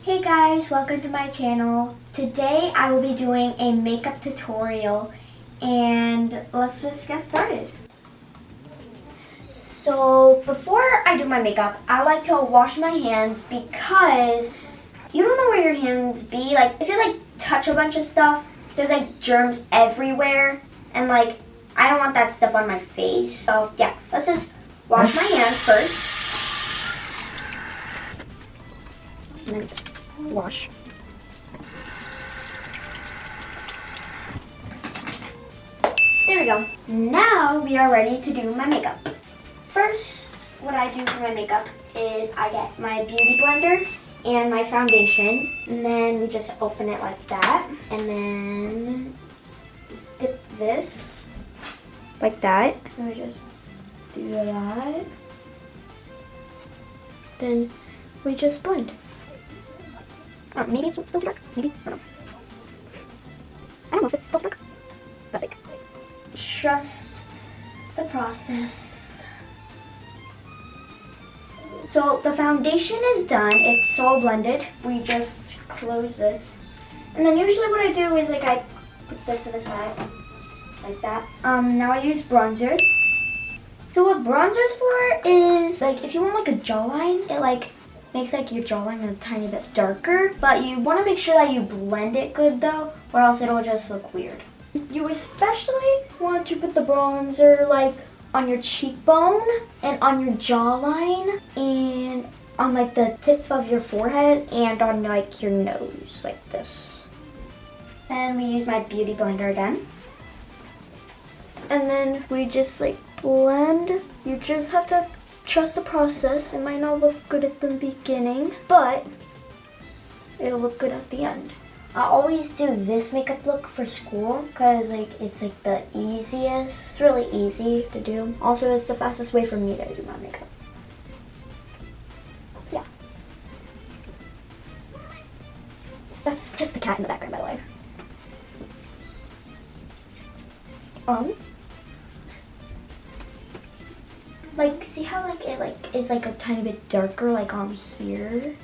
Hey guys, welcome to my channel. Today I will be doing a makeup tutorial and let's just get started. So before I do my makeup, I like to wash my hands because you don't know where your hands be. Like if you touch a bunch of stuff, there's germs everywhere and I don't want that stuff on my face. So yeah, let's just wash my hands first. And then just wash. There we go. Now we are ready to do my makeup. First, what I do for my makeup is I get my beauty blender and my foundation, and then we just open it like that, and then dip this like that, and we just do that. Then we just blend. Oh, maybe it's still dark. Maybe. I don't know. I don't know if it's still dark. But trust the process. So the foundation is done. It's so blended. We just close this. And then usually what I do is I put this to the side. Like that. Now I use bronzer. So what bronzer is for is if you want a jawline, it makes your jawline a tiny bit darker, but you want to make sure that you blend it good though, or else it'll just look weird. You especially want to put the bronzer on your cheekbone and on your jawline and on the tip of your forehead and on your nose like this. And we use my beauty blender again. And then we just blend. You just have to trust the process. It might not look good at the beginning, but it'll look good at the end. I always do this makeup look for school because it's the easiest. It's really easy to do. Also, it's the fastest way for me to do my makeup. So yeah. That's just the cat in the background, by the way. See how it is a tiny bit darker on here?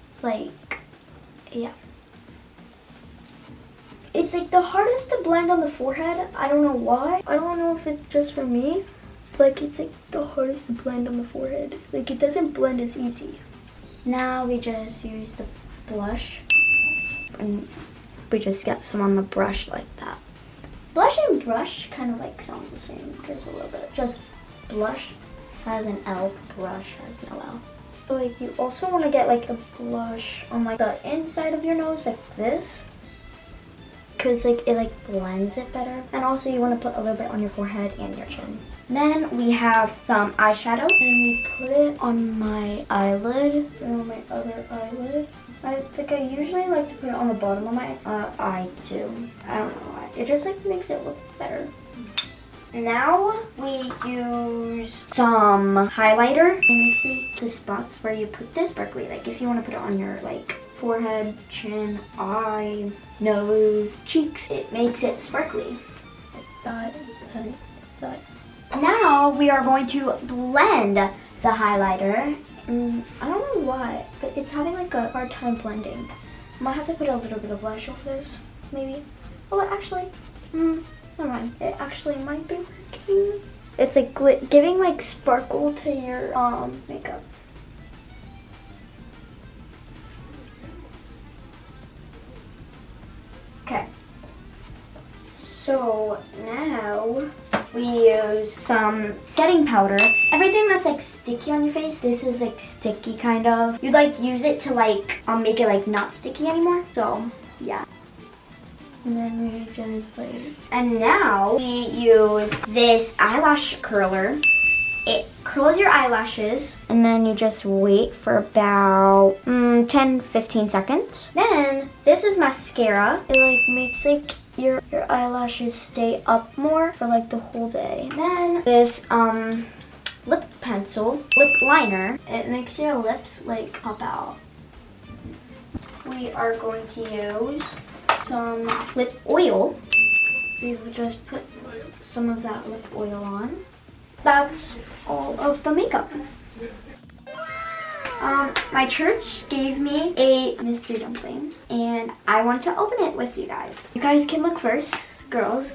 It's yeah. It's the hardest to blend on the forehead. I don't know why. I don't know if it's just for me. It's the hardest to blend on the forehead. It doesn't blend as easy. Now we just use the blush. And we just get some on the brush like that. Blush and brush kind of sounds the same, just a little bit. Just blush has an L, brush has no L. So you also want to get the blush on the inside of your nose like this, because it blends it better. And also you want to put a little bit on your forehead and your chin. Then we have some eyeshadow, and we put it on my eyelid and on my other eyelid. I usually like to put it on the bottom of my eye too. I don't know why. It just makes it look better. Now we use some highlighter. It makes the spots where you put this sparkly. If you want to put it on your forehead, chin, eye, nose, cheeks, it makes it sparkly. Like that. Now we are going to blend the highlighter. I don't know why, but it's having a hard time blending. I might have to put a little bit of blush over this, maybe. Oh, actually, never mind. It actually might be working. It's giving sparkle to your makeup. Okay. So now we use some setting powder. Everything that's sticky on your face, this is sticky kind of. You'd use it to make it not sticky anymore. So yeah. And then we just and now we use this eyelash curler. It curls your eyelashes, and then you just wait for about 10-15 seconds. Then this is mascara. It makes your eyelashes stay up more for the whole day. Then this lip pencil, lip liner. It makes your lips pop out. We are going to use some lip oil. We will just put some of that lip oil on. That's all of the makeup. My church gave me a mystery dumpling, and I want to open it with you guys. You guys can look first, girls.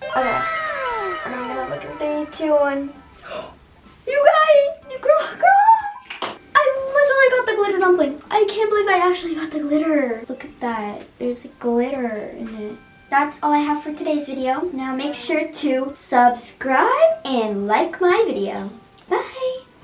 Okay. And I'm gonna look at 3, 2, 1. You guys! Girl! I literally got the glitter dumpling. I can't believe I actually got the glitter. Look at that. There's glitter in it. That's all I have for today's video. Now make sure to subscribe and like my video.